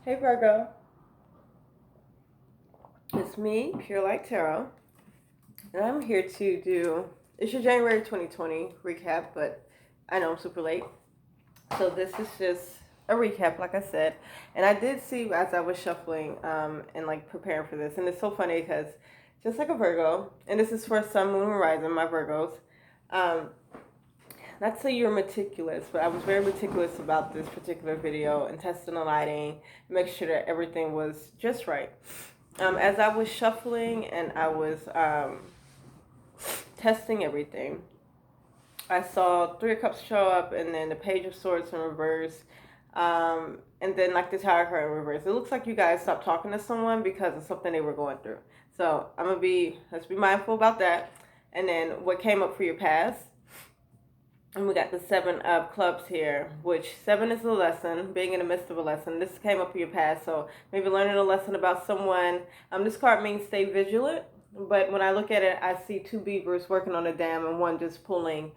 Hey Virgo, it's me, PureLightTarot, and I'm here to do, it's your January 2020 recap, but I know I'm super late. So this is just a recap, like I said, and I did see as I was shuffling and like preparing for this, and it's so funny because just like a Virgo, and this is for Sun, Moon, and Rising, my Virgos, um, not to say you're meticulous, but I was very meticulous about this particular video and testing the lighting, make sure that everything was just right. As I was shuffling and I was testing everything, I saw Three of Cups show up and then the Page of Swords in reverse. And then like the Tower card in reverse. It looks like you guys stopped talking to someone because of something they were going through. So let's be mindful about that. And then what came up for your past. And we got the Seven of Clubs here, which 7 is a lesson, being in the midst of a lesson. This came up in your past, so maybe learning a lesson about someone. This card means stay vigilant, but when I look at it, I see 2 beavers working on a dam and one just pulling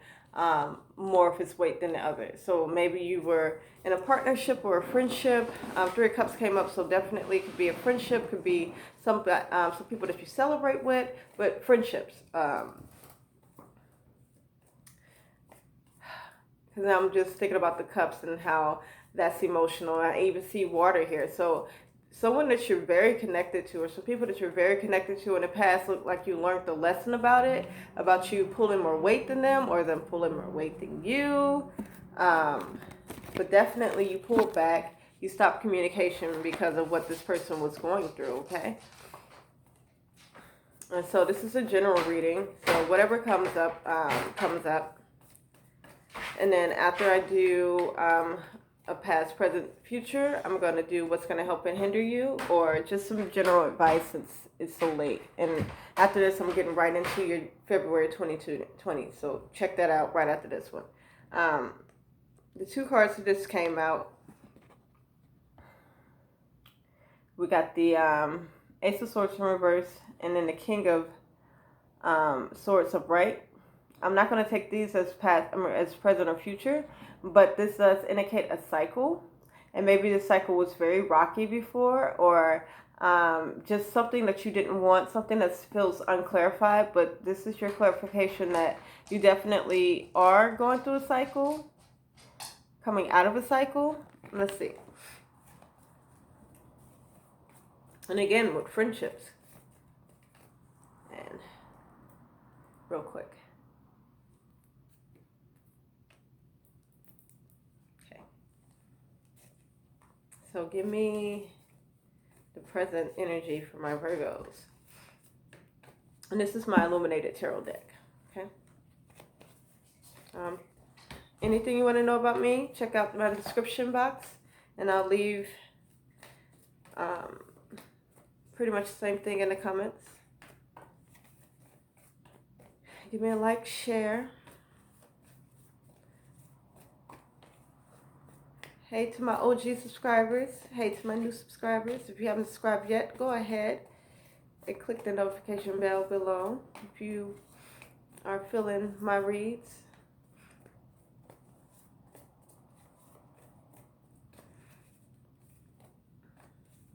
more of its weight than the other. So maybe you were in a partnership or a friendship. 3 of Cups came up, so definitely could be a friendship, could be some people that you celebrate with, but friendships. Because I'm just thinking about the cups and how that's emotional. I even see water here. So someone that you're very connected to, or some people that you're very connected to in the past, look like you learned the lesson about it, about you pulling more weight than them or them pulling more weight than you. But definitely you pulled back. You stopped communication because of what this person was going through, okay? And so this is a general reading. So whatever comes up, comes up. And then after I do a past, present, future, I'm going to do what's going to help and hinder you, or just some general advice since it's so late. And after this, I'm getting right into your February 2020. So check that out right after this one. The 2 cards that this came out, we got the Ace of Swords in reverse, and then the King of Swords upright. I'm not going to take these as past, as present or future, but this does indicate a cycle, and maybe the cycle was very rocky before, or just something that you didn't want, something that feels unclarified. But this is your clarification that you definitely are going through a cycle, coming out of a cycle. Let's see. And again, with friendships, and real quick. So give me the present energy for my Virgos. And this is my illuminated tarot deck. Okay. Anything you want to know about me, check out my description box. And I'll leave pretty much the same thing in the comments. Give me a like, share. Hey to my OG subscribers. Hey to my new subscribers. If you haven't subscribed yet, go ahead and click the notification bell below if you are feeling my reads.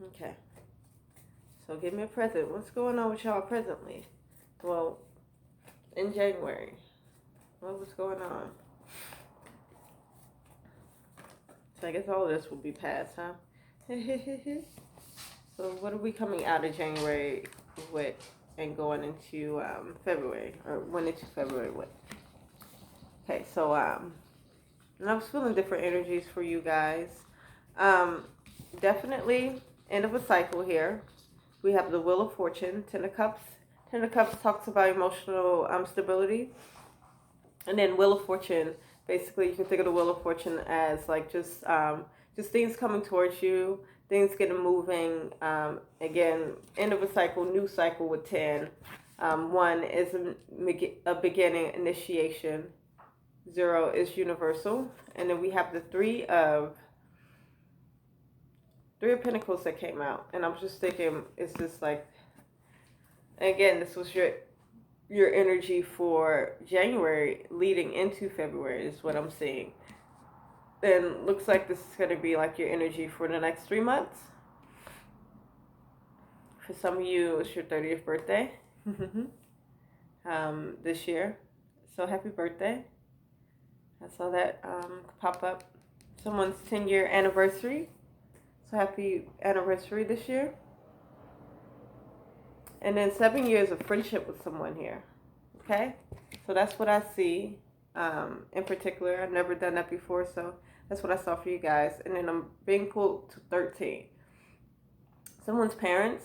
Okay. So give me a present. What's going on with y'all presently? Well, in January. What was going on? So I guess all of this will be past, huh? So what are we coming out of January with and going into February, or went into February with? Okay, so and I was feeling different energies for you guys. Definitely end of a cycle here. We have the Wheel of Fortune, 10 of Cups. 10 of Cups talks about emotional stability. And then Wheel of Fortune, basically you can think of the Wheel of Fortune as like just things coming towards you, things getting moving. Again, end of a cycle, new cycle with 10. 1 is a beginning, initiation. 0 is universal. And then we have the 3 of Pentacles that came out. And I'm just thinking, it's just like, again, this was your energy for January leading into February is what I'm seeing. And looks like this is going to be like your energy for the next 3 months. For some of you, it's your 30th birthday this year. So happy birthday. I saw that pop up. Someone's 10-year anniversary. So happy anniversary this year. And then 7 years of friendship with someone here. Okay? So that's what I see in particular. I've never done that before, so that's what I saw for you guys. And then I'm being pulled to 13. Someone's parents,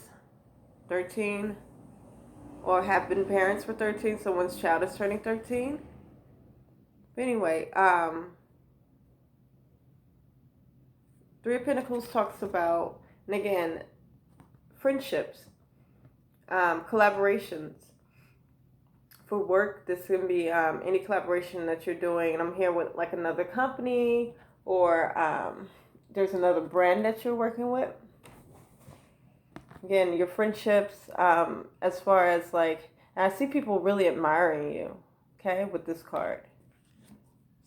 13, or have been parents for 13. Someone's child is turning 13. But anyway, Three of Pentacles talks about, and again, friendships, collaborations. For work, this can be any collaboration that you're doing. And I'm here with like another company, or there's another brand that you're working with. Again, your friendships, as far as like, and I see people really admiring you, okay, with this card.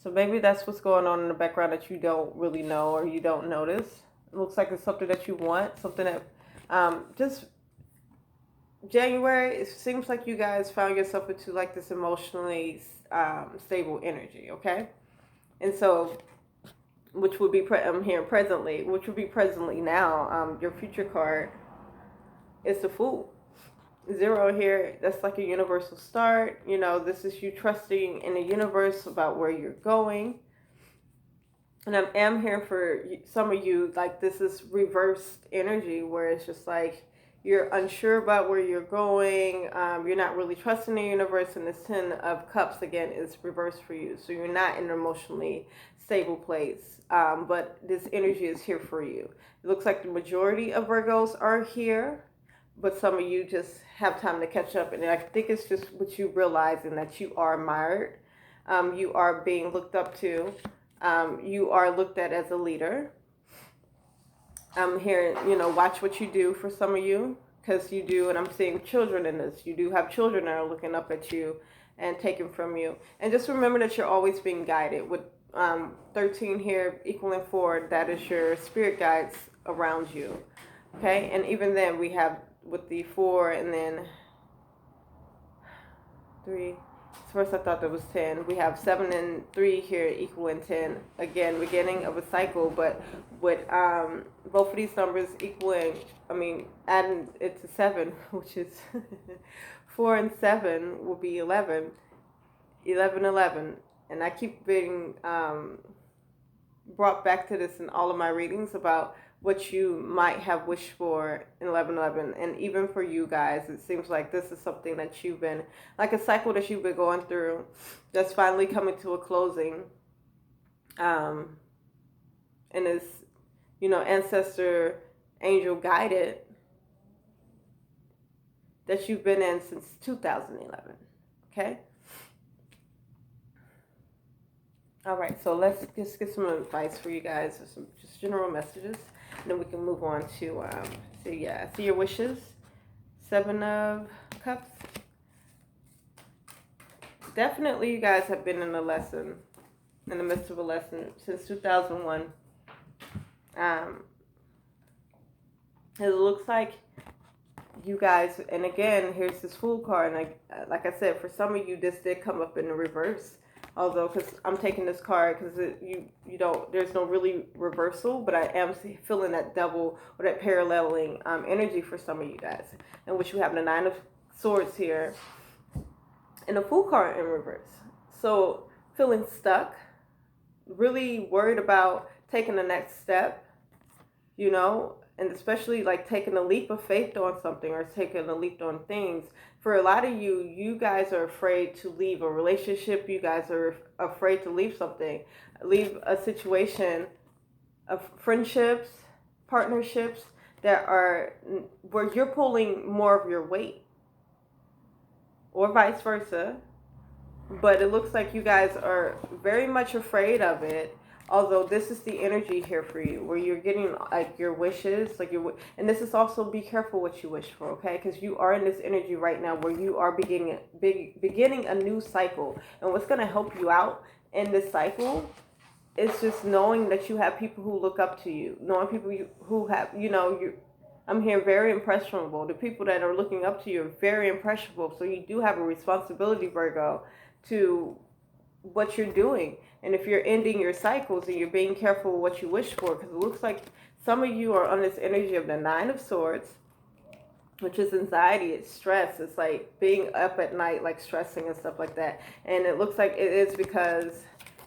So maybe that's what's going on in the background that you don't really know or you don't notice. It looks like it's something that you want, something that just January, it seems like you guys found yourself into like this emotionally stable energy, okay? And so, which would be, I'm here presently, which would be presently now, your future card is the Fool. 0 here, that's like a universal start. You know, this is you trusting in the universe about where you're going. And I am here for some of you, like this is reversed energy where it's just like you're unsure about where you're going. You're not really trusting the universe, and this 10 of Cups again is reversed for you. So you're not in an emotionally stable place, but this energy is here for you. It looks like the majority of Virgos are here, but some of you just have time to catch up. And I think it's just what you realizing that you are admired. You are being looked up to. You are looked at as a leader. I'm here, you know, watch what you do for some of you, because you do, and I'm seeing children in this. You do have children that are looking up at you and taking from you. And just remember that you're always being guided. With 13 here equaling 4, that is your spirit guides around you. Okay, and even then we have with the 4 and then 3. First I thought there was 10. We have 7 and 3 here equaling 10. Again, beginning of a cycle, but with both of these numbers equaling, adding it to 7, which is 4 and 7 will be 11. 11, 11. And I keep being brought back to this in all of my readings about what you might have wished for in 11/11. And even for you guys, it seems like this is something that you've been, like a cycle that you've been going through, that's finally coming to a closing. And is, you know, ancestor angel guided, that you've been in since 2011. Okay. All right, so let's just get some advice for you guys, some just general messages, and then we can move on to see your wishes. 7 of Cups. Definitely, you guys have been in a lesson, in the midst of a lesson since 2001. It looks like you guys, and again, here's this Fool card, and like I said, for some of you, this did come up in the reverse. Although, because I'm taking this card because you don't, there's no really reversal, but I am feeling that double or that paralleling energy for some of you guys, in which you have the 9 of Swords here and the Fool card in reverse. So feeling stuck, really worried about taking the next step, you know, and especially like taking a leap of faith on something or taking a leap on things. For a lot of you, you guys are afraid to leave a relationship. You guys are afraid to leave something, leave a situation of friendships, partnerships that are where you're pulling more of your weight, or vice versa. But it looks like you guys are very much afraid of it. Although this is the energy here for you, where you're getting like your wishes, like and this is also, be careful what you wish for, okay? Because you are in this energy right now where you are beginning a new cycle, and what's going to help you out in this cycle is just knowing that you have people who look up to you, knowing people who have, you know, I'm here very impressionable. The people that are looking up to you are very impressionable. So you do have a responsibility, Virgo, to what you're doing. And if you're ending your cycles and you're being careful with what you wish for, because it looks like some of you are on this energy of the Nine of Swords, which is anxiety, it's stress, it's like being up at night, like stressing and stuff like that. And it looks like it is because,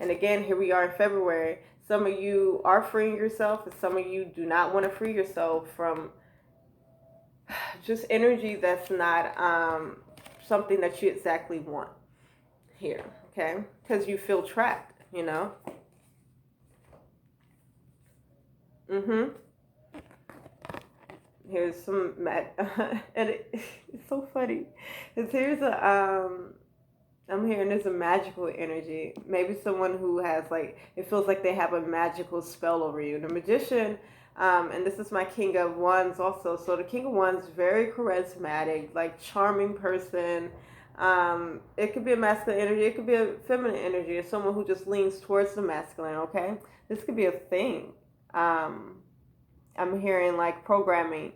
and again, here we are in February, some of you are freeing yourself and some of you do not want to free yourself from just energy that's not something that you exactly want here, okay? Because you feel trapped, you know? Here's some and it's so funny. Cause here's I'm hearing there's a magical energy. Maybe someone who has like, it feels like they have a magical spell over you. The Magician, and this is my King of Wands also. So the King of Wands, very charismatic, like charming person. It could be a masculine energy. It could be a feminine energy, or someone who just leans towards the masculine. Okay, this could be a thing. I'm hearing like programming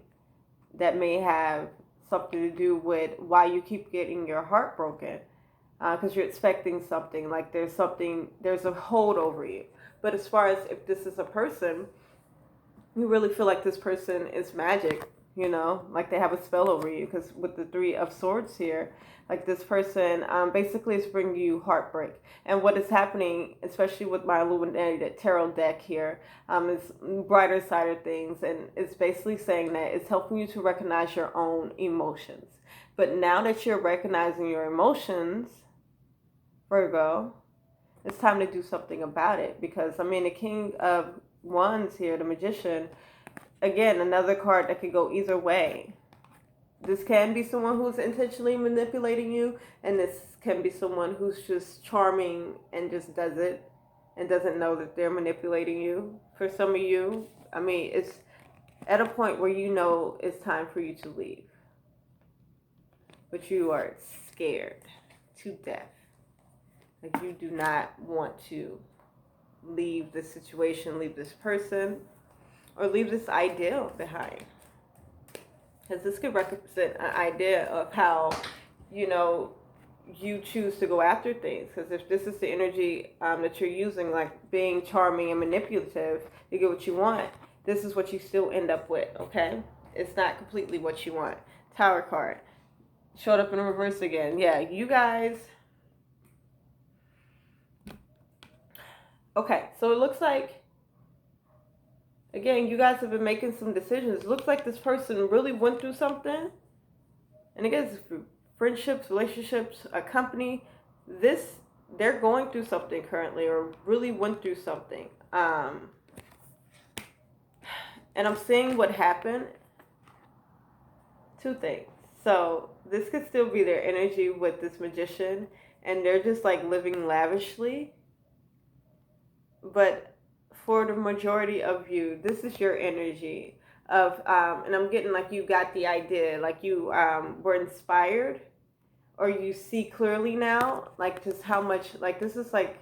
that may have something to do with why you keep getting your heart broken, because you're expecting something, like there's a hold over you. But as far as if this is a person, you really feel like this person is magic, you know, like they have a spell over you, because with the Three of Swords here, like this person basically is bringing you heartbreak. And what is happening, especially with my illuminated tarot deck here, is brighter side of things, and it's basically saying that it's helping you to recognize your own emotions. But now that you're recognizing your emotions, Virgo, it's time to do something about it. Because I mean, the King of Wands here, the Magician, again, another card that could go either way. This can be someone who's intentionally manipulating you, and this can be someone who's just charming and just does it and doesn't know that they're manipulating you. For some of you, I mean, it's at a point where you know it's time for you to leave, but you are scared to death. Like you do not want to leave this situation, leave this person, or leave this ideal behind. Because this could represent an idea of how, you know, you choose to go after things. Because if this is the energy that you're using, like being charming and manipulative to get what you want, this is what you still end up with, okay? It's not completely what you want. Tower card. Showed up in reverse again. Yeah, you guys. Okay, so it looks like, again, you guys have been making some decisions. It looks like this person really went through something. And again, friendships, relationships, a company, they're going through something currently, or really went through something. And I'm seeing what happened. Two things. So this could still be their energy with this Magician, and they're just like living lavishly. But for the majority of you, this is your energy of, and I'm getting like you got the idea, like you were inspired, or you see clearly now, like just how much, like this is like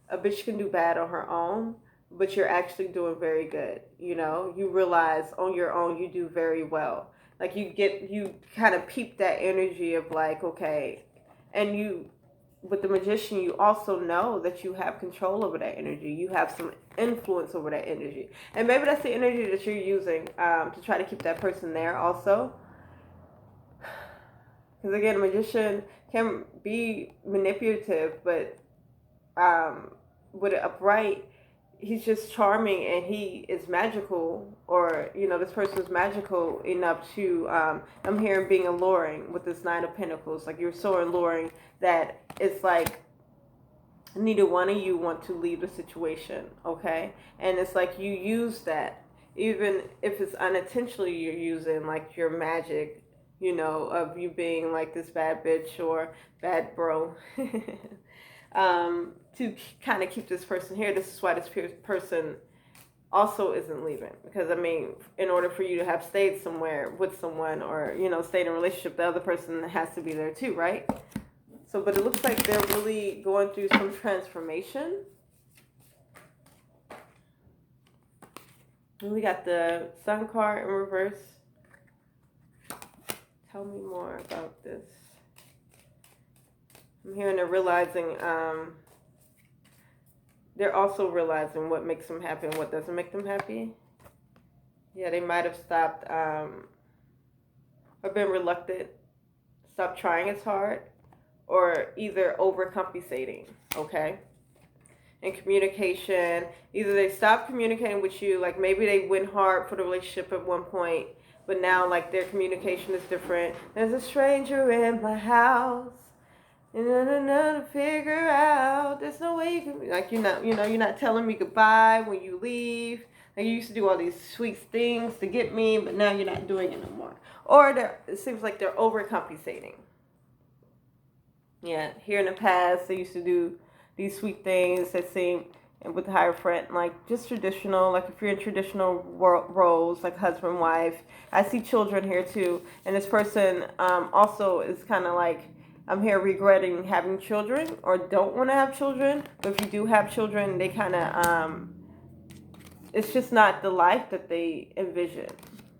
a bitch can do bad on her own, but you're actually doing very good. You know, you realize on your own you do very well. Like you kind of peep that energy of like, okay, and you, with the Magician, you also know that you have control over that energy. You have some influence over that energy. And maybe that's the energy that you're using to try to keep that person there also. Because again, a Magician can be manipulative, but with it upright, he's just charming and he is magical, or, you know, this person is magical enough to, I'm hearing being alluring with this Nine of Pentacles. Like you're so alluring that it's like neither one of you want to leave the situation, okay? And it's like you use that, even if it's unintentionally, you're using like your magic, you know, of you being like this bad bitch or bad bro. To kind of keep this person here. This is why this person also isn't leaving. Because, I mean, in order for you to have stayed somewhere with someone, or, you know, stayed in a relationship, the other person has to be there too, right? So, but it looks like they're really going through some transformation. And we got the Sun card in reverse. Tell me more about this. I'm hearing they're realizing, they're also realizing what makes them happy and what doesn't make them happy. Yeah, they might have stopped, or been reluctant, stopped trying as hard, or either overcompensating, okay? And communication, either they stopped communicating with you, like maybe they went hard for the relationship at one point, but now like their communication is different. There's a stranger in my house, and to figure out. There's no way you can, like, you're not telling me goodbye when you leave. Like you used to do all these sweet things to get me, but now you're not doing it no more. Or it seems like they're overcompensating. Yeah, here in the past they used to do these sweet things that seem, and with the higher friend, like just traditional, like if you're in traditional roles, like husband, wife. I see children here too, and this person also is kind of like, I'm here regretting having children or don't want to have children. But if you do have children, they kind of, it's just not the life that they envision,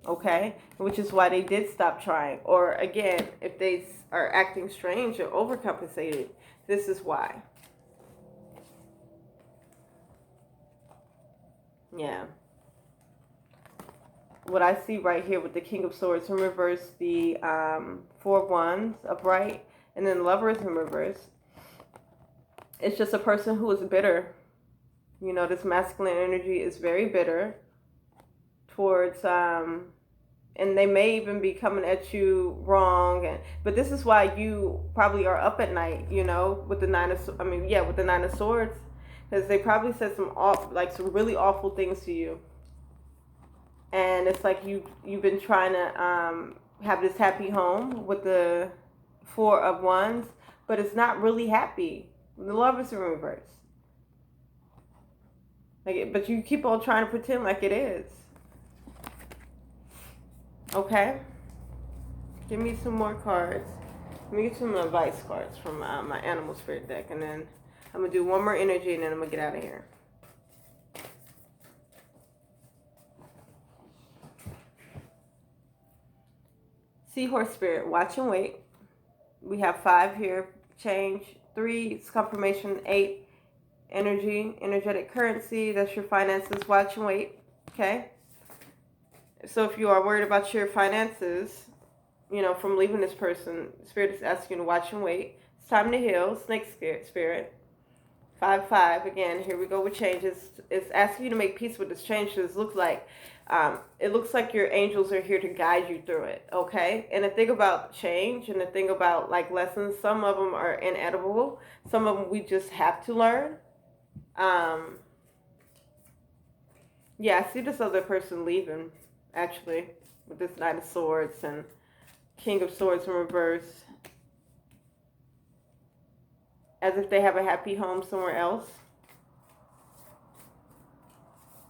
okay? Which is why they did stop trying. Or again, if they are acting strange or overcompensated, this is why. Yeah. What I see right here with the King of Swords in reverse, the Four of Wands upright, and then Lovers in reverse. It's just a person who is bitter. You know, this masculine energy is very bitter towards, and they may even be coming at you wrong. But this is why you probably are up at night, you know, with the with the Nine of Swords. Because they probably said some really awful things to you. And it's like you've been trying to have this happy home with the Four of Wands, but it's not really happy. The Lovers in reverse. But you keep on trying to pretend like it is. Okay? Give me some more cards. Let me get some advice cards from my Animal Spirit deck, and then I'm going to do one more energy, and then I'm going to get out of here. Seahorse Spirit, watch and wait. We have 5 here, change. 3, it's confirmation. 8, energetic currency. That's your finances, watch and wait. Okay? So if you are worried about your finances, you know, from leaving this person, Spirit is asking you to watch and wait. It's time to heal. Snake Spirit. 5-5. Again, here we go with changes. It's asking you to make peace with this change. It looks like your angels are here to guide you through it, okay? And the thing about change and the thing about like lessons, some of them are inedible. Some of them we just have to learn. Yeah, I see this other person leaving, actually, with this Knight of Swords and King of Swords in reverse. As if they have a happy home somewhere else.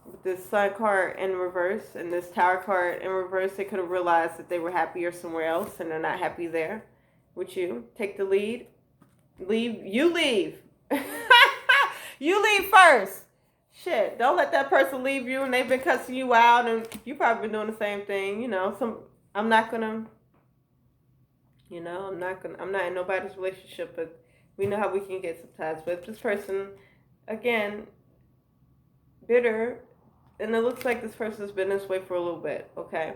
With this Sun card in reverse and this Tower card in reverse, they could have realized that they were happier somewhere else and they're not happy there with you. Take the lead. Leave. You leave. You leave first. Shit, don't let that person leave you and they've been cussing you out and you probably been doing the same thing. You know, I'm not in nobody's relationship, but we know how we can get sometimes. But this person, again, bitter, and it looks like this person's been this way for a little bit, okay?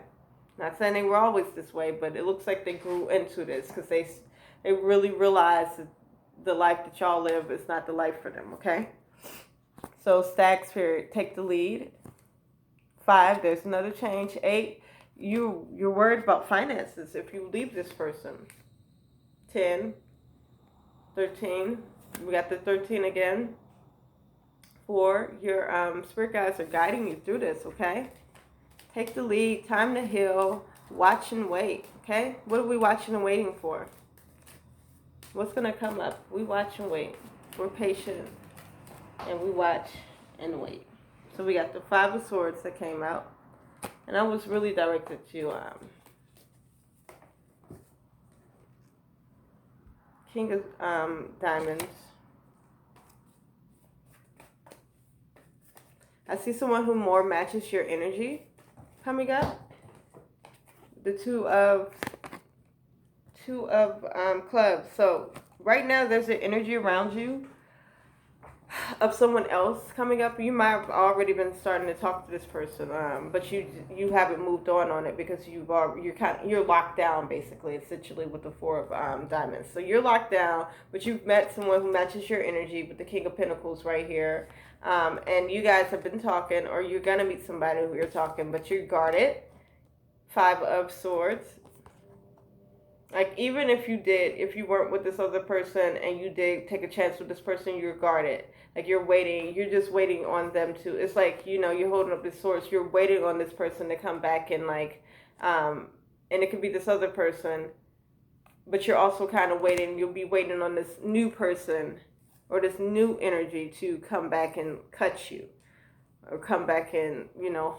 Not saying they were always this way, but it looks like they grew into this because they really realized that the life that y'all live is not the life for them, okay? So Stag Spirit, take the lead. 5, there's another change. 8, you're worried about finances if you leave this person. 10, 13, we got the 13 again. 4, your spirit guides are guiding you through this, okay? Take the lead, time to heal, watch and wait, okay? What are we watching and waiting for? What's going to come up? We watch and wait. We're patient, and we watch and wait. So we got the 5 of Swords that came out, and I was really directed to King of Diamonds. I see someone who more matches your energy coming up. The 2 of Two of clubs. So right now there's an energy around you of someone else coming up. You might have already been starting to talk to this person, but you haven't moved on it because you're locked down basically, essentially, with the Four of Diamonds. So you're locked down, but you've met someone who matches your energy with the King of Pentacles right here, and you guys have been talking, or you're gonna meet somebody who you're talking, but you're guarded. Five of Swords. Like, even if you weren't with this other person and you did take a chance with this person, you're guarded. Like, you're just waiting on them to, it's like, you're holding up this sword, you're waiting on this person to come back and and it could be this other person, but you're also kind of waiting, you'll be waiting on this new person or this new energy to come back and cut you or come back and,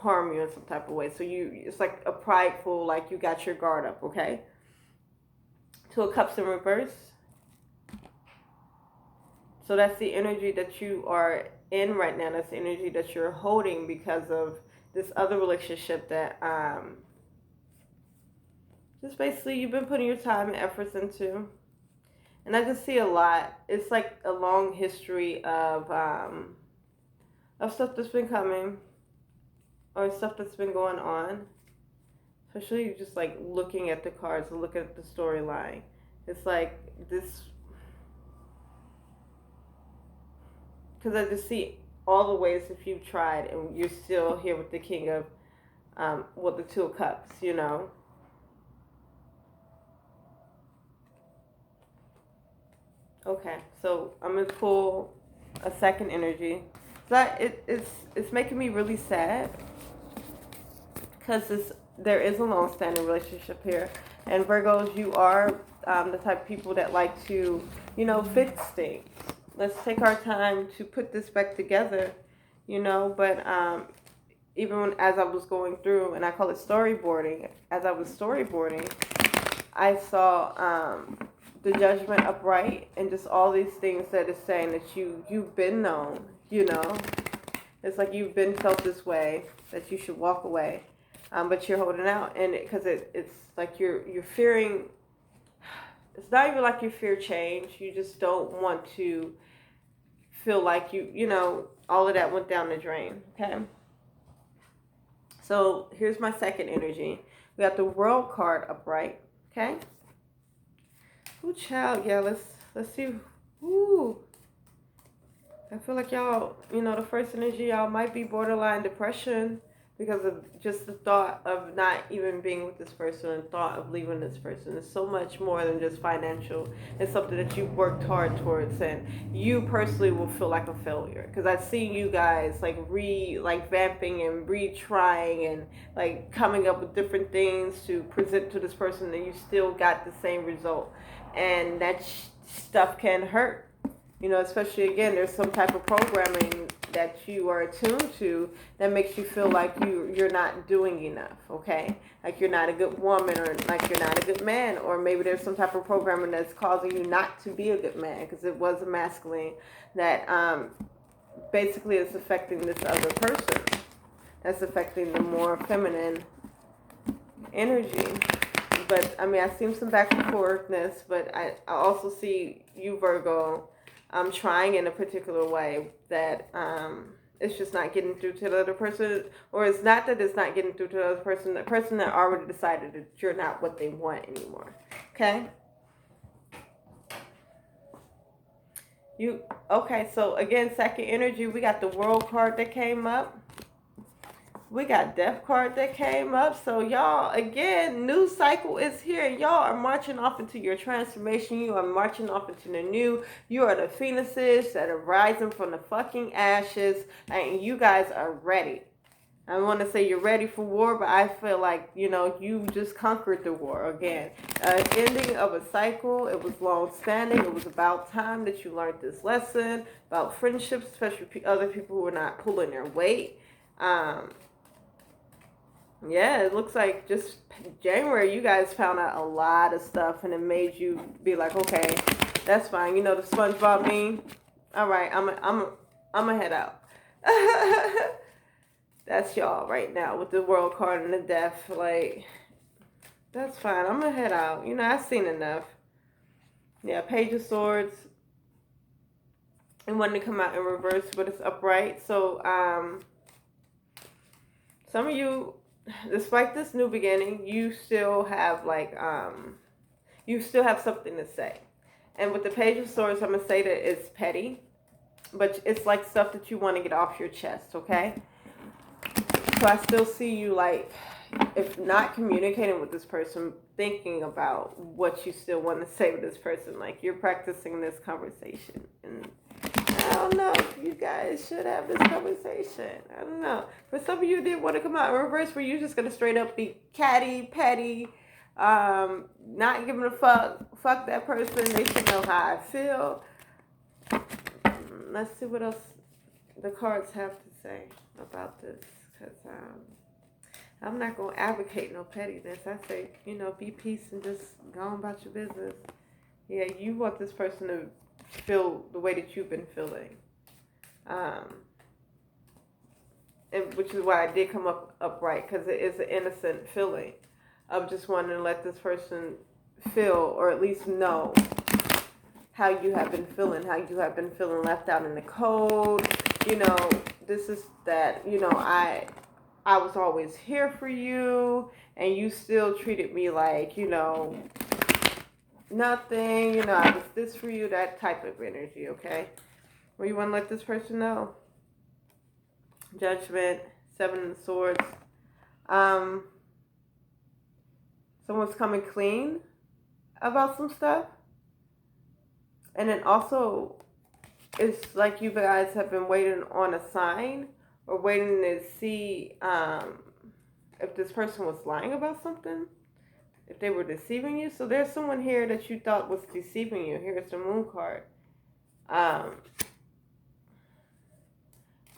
harm you in some type of way. So it's like a prideful, like you got your guard up, okay? Two of Cups in reverse. So that's the energy that you are in right now. That's the energy that you're holding because of this other relationship that just basically you've been putting your time and efforts into. And I just see a lot. It's like a long history of stuff that's been coming or stuff that's been going on. Especially just like looking at the cards, looking at the storyline. It's like this, because I just see all the ways if you've tried and you're still here with the King of, the Two of Cups, Okay, so I'm going to pull a second energy. It's making me really sad because there is a long-standing relationship here. And Virgos, you are the type of people that like to, fix things. Let's take our time to put this back together, but even as I was going through, and I call it storyboarding, as I was storyboarding, I saw the Judgment upright and just all these things that is saying that you've been known, It's like you've been felt this way, that you should walk away. But you're holding out, and because it's like you're fearing. It's not even like you fear change. You just don't want to feel like all of that went down the drain. Okay. So here's my second energy. We got the World card upright. Okay. Ooh, child. Yeah. Let's see. Ooh. I feel like y'all, the first energy, y'all might be borderline depression because of just the thought of not even being with this person and thought of leaving this person. It's so much more than just financial. It's something that you've worked hard towards, and you personally will feel like a failure because I've seen you guys vamping and retrying and like coming up with different things to present to this person, and you still got the same result, and that stuff can hurt. Especially again, there's some type of programming that you are attuned to that makes you feel like you're not doing enough, okay? Like you're not a good woman, or like you're not a good man, or maybe there's some type of programming that's causing you not to be a good man because it was a masculine that basically is affecting this other person. That's affecting the more feminine energy. But I mean, I see some back and forthness, but I also see you, Virgo, trying in a particular way that it's just not getting through to the other person, or it's not that it's not getting through to the other person, the person that already decided that you're not what they want anymore. Okay? Okay, so again, second energy, we got the World card that came up. We got Death card that came up. So y'all, again, new cycle is here. Y'all are marching off into your transformation. You are marching off into the new. You are the phoenixes that are rising from the fucking ashes. And you guys are ready. I want to say you're ready for war, but I feel like, you just conquered the war again. Ending of a cycle. It was long standing. It was about time that you learned this lesson about friendships, especially other people who are not pulling their weight. Yeah, it looks like just January, you guys found out a lot of stuff, and it made you be like, okay, that's fine. The SpongeBob meme. All right, I'm a head out. That's y'all right now with the World card and the Death. Like, That's fine. I'm gonna head out. You know, I've seen enough. Yeah, Page of Swords. And wanted to come out in reverse, but it's upright. So, some of you, despite this new beginning, you still have you still have something to say. And with the Page of Swords, I'm gonna say that it's petty, but it's like stuff that you want to get off your chest. Okay. So I still see you like, if not communicating with this person, thinking about what you still want to say with this person. Like you're practicing this conversation. And I don't know if you guys should have this conversation. I don't know. For some of you did want to come out in reverse where you're just going to straight up be catty, petty, not giving a fuck that person. They should know how I feel. Let's see what else the cards have to say about this. Because I'm not going to advocate no pettiness. I say, be peace and just go on about your business. Yeah, you want this person to feel the way that you've been feeling. And which is why I did come up upright, because it is an innocent feeling of just wanting to let this person feel, or at least know, how you have been feeling left out in the cold. This is that, I was always here for you, and you still treated me like, nothing, I was this for you, that type of energy, okay? Well, you want to let this person know. Judgment, Seven of Swords. Someone's coming clean about some stuff. And then also, it's like you guys have been waiting on a sign, or waiting to see if this person was lying about something, if they were deceiving you. So there's someone here that you thought was deceiving you. Here's the Moon card.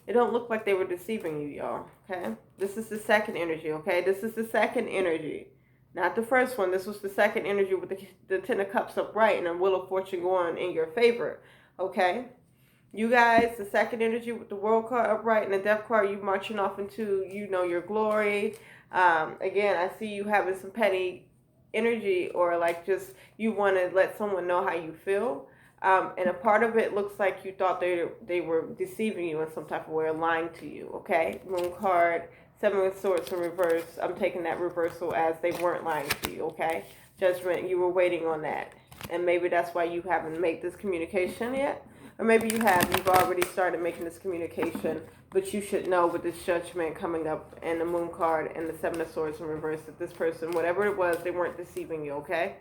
It don't look like they were deceiving you, y'all, okay? This is the second energy, okay? This is the second energy. Not the first one. This was the second energy with the Ten of Cups upright and a Wheel of Fortune going in your favor, okay? You guys, the second energy with the World card upright and the Death card, you marching off into, your glory. Again, I see you having some petty energy, or like just you want to let someone know how you feel. And a part of it looks like you thought they were deceiving you in some type of way, or lying to you, okay? Moon card, Seven of Swords in reverse. I'm taking that reversal as they weren't lying to you, okay? Judgment, you were waiting on that. And maybe that's why you haven't made this communication yet. Or maybe you've already started making this communication, but you should know with this Judgment coming up and the Moon card and the Seven of Swords in reverse that this person, whatever it was, they weren't deceiving you, okay?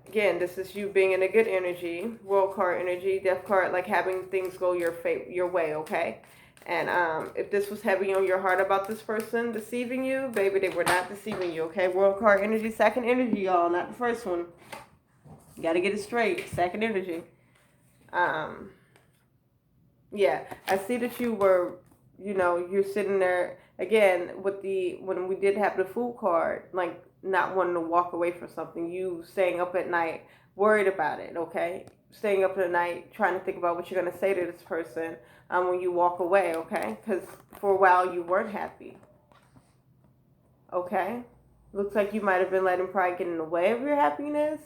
Again, this is you being in a good energy, World card energy, Death card, like having things go your way, okay? And if this was heavy on your heart about this person deceiving you, baby, they were not deceiving you, okay? World card energy, second energy, y'all, not the first one. You got to get it straight, second energy. Yeah, I see that you were, you're sitting there, again, when we did have the Fool card, like not wanting to walk away from something, you staying up at night, worried about it, okay? Staying up at night, trying to think about what you're going to say to this person when you walk away, okay? Because for a while you weren't happy, okay? Looks like you might have been letting pride get in the way of your happiness,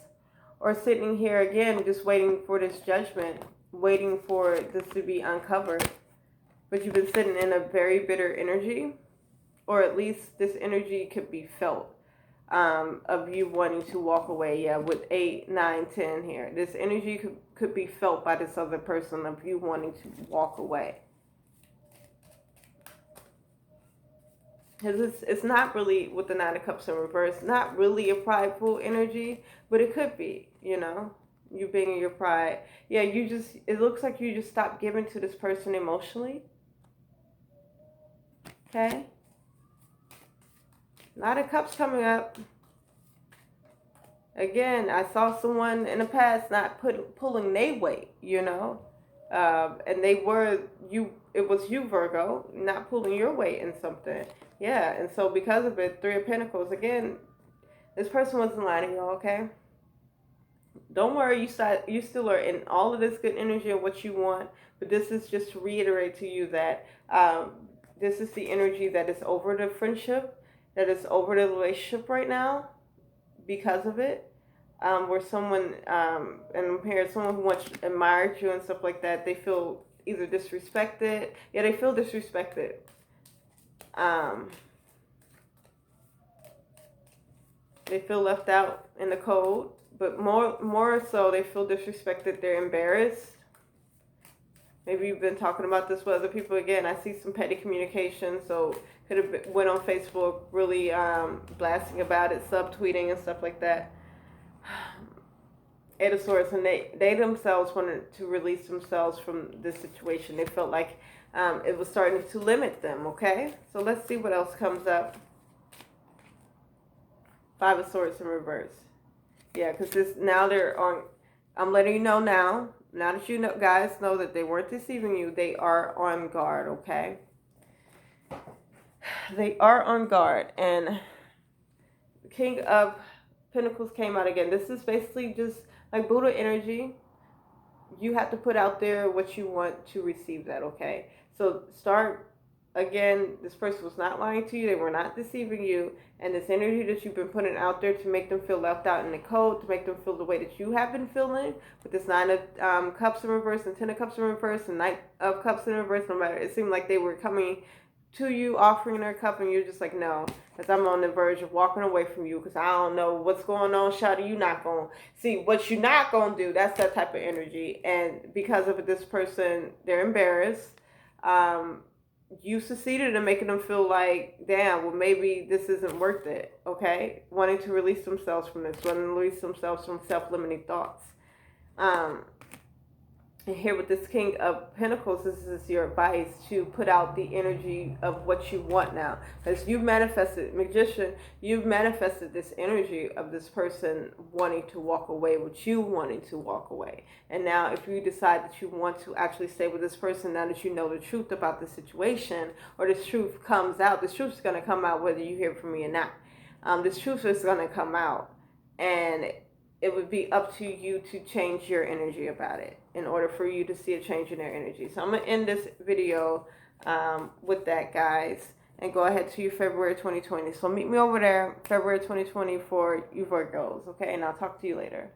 or sitting here again just waiting for this Judgment, waiting for this to be uncovered. But you've been sitting in a very bitter energy, or at least this energy could be felt of you wanting to walk away. Yeah, with 8, 9, 10 here. This energy could be felt by this other person of you wanting to walk away. Because it's not really, with the Nine of Cups in reverse, not really a prideful energy, but it could be, you being in your pride. Yeah, it looks like you just stopped giving to this person emotionally. Okay? Nine of Cups coming up. Again, I saw someone in the past not pulling their weight, and it was you, Virgo, not pulling your weight in something. Yeah, and so because of it, Three of Pentacles, again, this person wasn't lying to you, okay? Don't worry, you still are in all of this good energy of what you want, but this is just to reiterate to you that this is the energy that is over the friendship, that is over the relationship right now. because of it. Where someone, and I'm hearing someone who once admired you and stuff like that, they feel either disrespected. Yeah, they feel disrespected. They feel left out in the cold, but more so, they feel disrespected. They're embarrassed. Maybe you've been talking about this with other people. Again, I see some petty communication, so could have went on Facebook really blasting about it, subtweeting and stuff like that. Eight of Swords, and they themselves wanted to release themselves from this situation. They felt like it was starting to limit them, okay? So let's see what else comes up. Five of Swords in reverse. Yeah, because this now they're on. I'm letting you know now. Now that you know, guys know that they weren't deceiving you. They are on guard. Okay. They are on guard, and the King of Pentacles came out again. This is basically just like Buddha energy. You have to put out there what you want to receive that. Okay. So start. Again, this person was not lying to you. They were not deceiving you. And this energy that you've been putting out there to make them feel left out in the cold, to make them feel the way that you have been feeling, with this Nine of Cups in reverse and Ten of Cups in reverse and Knight of Cups in reverse, no matter, it seemed like they were coming to you, offering their cup, and you're just like, no, because I'm on the verge of walking away from you because I don't know what's going on, Shawty. You're not going to see what you're not going to do. That's that type of energy. And because of this person, they're embarrassed. You succeeded in making them feel like, damn, well, maybe this isn't worth it, okay? Wanting to release themselves from this, wanting to release themselves from self-limiting thoughts. And here with this King of Pentacles, this is your advice to put out the energy of what you want now. Because you've manifested, Magician, you've manifested this energy of this person wanting to walk away, with you wanting to walk away. And now if you decide that you want to actually stay with this person, now that you know the truth about the situation, or this truth comes out, this truth is going to come out whether you hear from me or not. This truth is going to come out. And it would be up to you to change your energy about it in order for you to see a change in their energy. So I'm going to end this video with that, guys, and go ahead to your February 2020. So meet me over there, February 2020, for you Virgos, okay? And I'll talk to you later.